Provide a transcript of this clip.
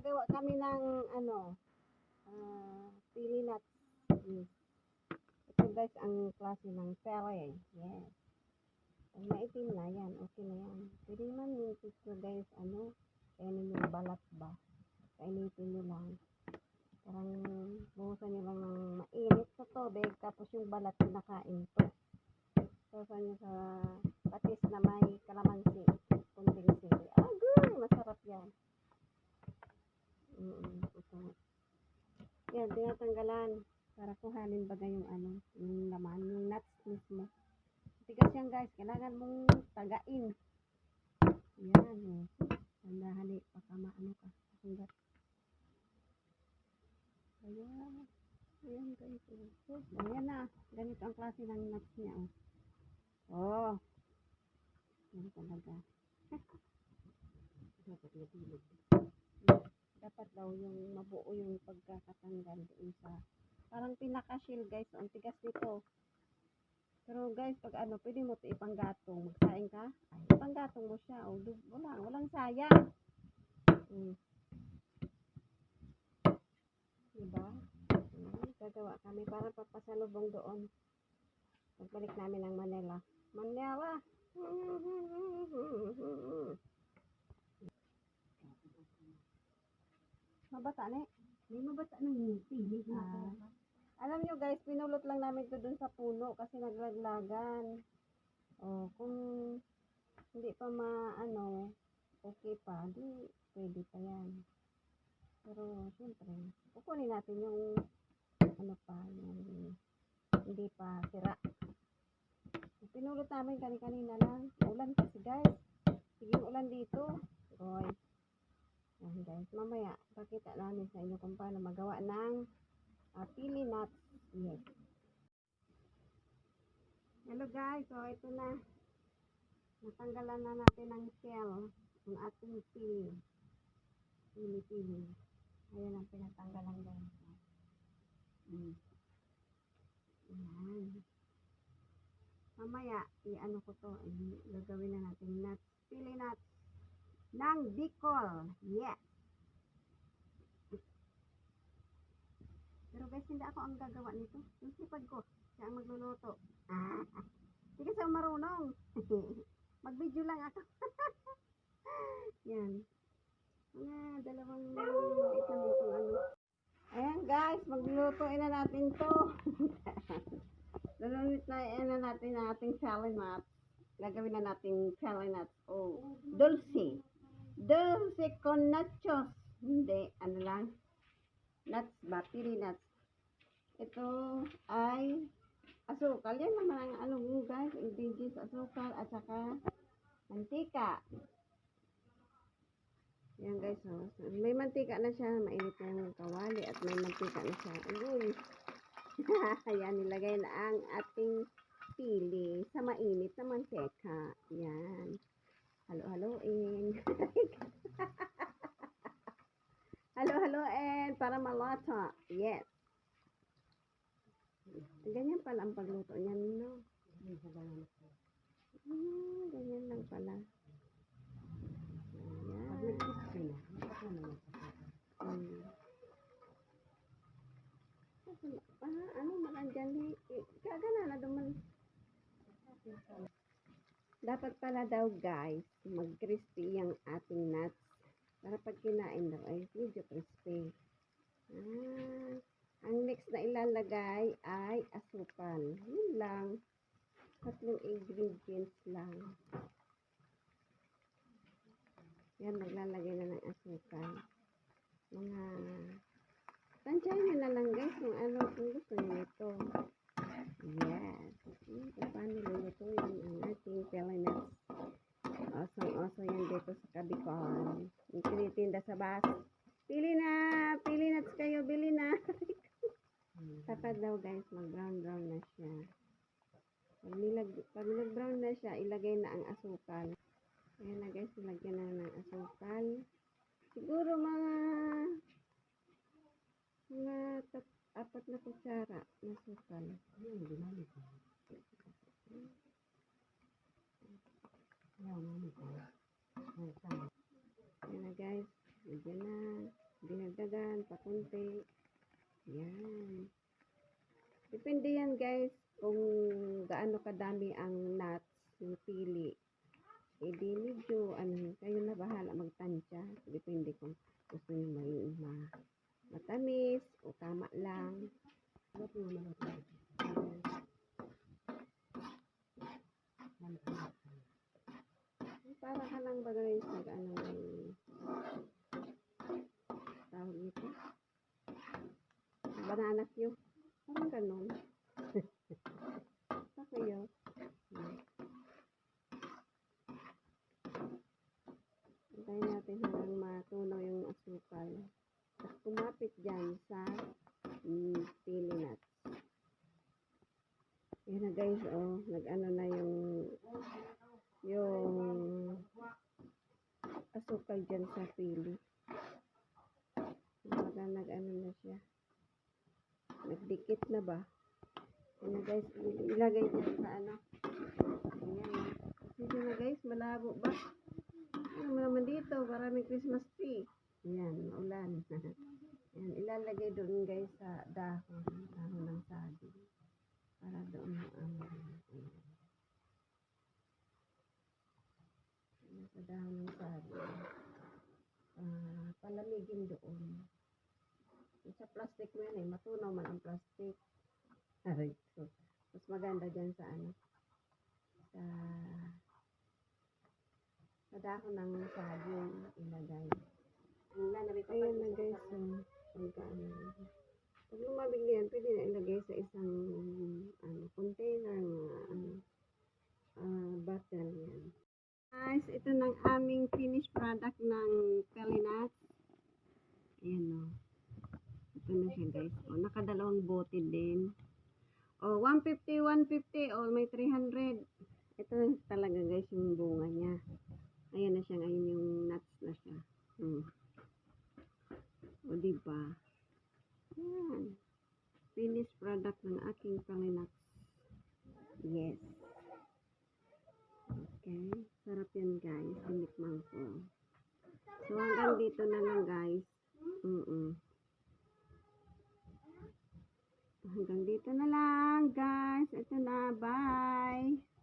gagawa kami ng ano, pili nuts. Yes. Ito guys, ang klase ng pere. Yes. Pag maitim na yan, okay na yan. Pwede naman yung ito guys, ano, kainin yung balat ba. Kainitin nyo lang. Parang buhusan nyo lang ng mainit sa tubig, tapos yung balat kinakain to. Buhusan nyo sa patis na may kalamansi, kunting sili. Ah, good! Masarap yan. Ito. Yan, tinatanggalan para kuhanin bagay yung ano, yung laman, yung nuts mismo. Tigas yan guys, kailangan mong tagain. Yan, tandahali, baka maano ka, sunggat. Ayan, ayan guys. Ayan na, ganito ang klase ng nuts niya. Oh, yan talaga. Dapat daw yung mabuo yung pagkakatanggal doon sa parang pinaka-shell guys. Ang tigas nito. Pero guys, pag ano, pwede mo ito ipanggatong. Magsaing ka, ay, ipanggatong mo siya. O, walang sayang. Diba? Gagawa kami para papasalubong doon. Pagbalik namin ng Manila. Manila! Mabata na eh. May mabata ng pili. Alam nyo guys, pinulot lang namin ito dun sa puno kasi naglaglagan. O, kung hindi pa maano, okay pa, di pwede pa yan. Pero, siyempre, kukunin natin yung ano pa, yung hindi pa sira. Pinulot namin kanina lang. Ulan kasi guys. Sige ulan dito. Oy. Yan guys, mamaya pakita namin sa inyo kung paano magawa ng pili nuts. Yes. Hello guys, so ito na. Natanggalan na natin ang shell ng ating pili. Pili. Ayan ang pinatanggalan guys. Ayan. Mamaya, i-ano ko to, gagawin na natin nuts. Pili nuts ng Bicol. Yes. Pero guys, hindi ako ang gagawa nito. Yung sipag ko, siya ang magluluto. Hindi kasi ako marunong. Mag-video lang ako. Yan. Mga dalawang isang itong ano. Ayan guys, maglulutuin na natin to. Lulunit na natin ang ating salad nuts. Gagawin na natin salad nuts. Oh, dulce. Dulce con nachos. Hindi, ano lang. Nuts ba? Pili nuts. Ito ay asukal. Yan naman ang ano guys. Ingredients, asukal at saka mantika. Yan guys. Oh. May mantika na siya. Mainit na yung kawali at may mantika na siya. Uy. Ayan, nilagay na ang ating pili sa mainit na mantika. Yan. Halo-haloin. Halo-haloin para malata. Yes. Ganyan pala ang pagluto niyan, no? Ganyan lang pala. Ano man dyan kagana na duman. Dapat pala daw guys mag-crispy yung ating nuts para pag kinain daw ay medyo crispy. Ang next na ilalagay ay asukal. Yun lang, tatlong ingredients lang. Yan, maglalagay na ng asukal. Mga tansyahin nyo na lang guys kung ano, kung gusto nyo ito. Yes. Kung paano lulutuin ang ating pili nuts. Osong-oso yan dito sa Kabicol. Yung tinitinda sa bus. Pili nuts kayo, bili na. Dapat daw guys, mag-brown na siya. Pag nag-brown na siya, ilagay na ang asukal. Ayan na guys, ilagyan na ng asukal. Siguro mga 4 na kutsara na asukal. Ayan na guys, lagyan na. dagdagan pa konti. Yan. Depende yan guys kung gaano kadami ang nuts, yung pili. Eh di medyo kayo na bahala magtansya. Depende kung gusto niyo may matamis o tama lang. Para ka lang ba guys tawag ito? Banana cue. Parang ganun. Sa kayo. Antayin natin hanggang matunaw yung asukal. At kumapit dyan sa pili nuts. Yan na guys, oh. Nag-ano na yung asukal dyan sa pili. Kumbaga nag-ano na siya. Nagdikit na ba? Yan na guys, ilagay dyan sa ano. Ayan. Kasi na guys, malabo ba? Ano naman dito, maraming Christmas tree. Ayan, maulan. Ayan, ilalagay doon guys sa dahon ng saging. Para doon sa dahon ng saging. Palamigin doon. Sa plastic mo yan matunaw man ang plastic. Aray, so, mas maganda dyan sa sa dahon ng saging ilagay. Ayan na guys, pag lumabig yan, pwede na ilagay sa isang container bottle yan. Guys, ito ng aming finished product ng Pelinat. Ayan o. Ito na siya guys. O, nakadalawang bote din. O, 150, o may 300. Ito talaga guys yung bunga niya. Ayan na siya ngayon yung nuts na siya. O, diba? Ayan. Finished product ng aking Pelinat. Yes. Okay. Sarap yan guys. Sinikman ko. So, hanggang dito na lang guys. Hanggang dito na lang guys. Ito na. Bye.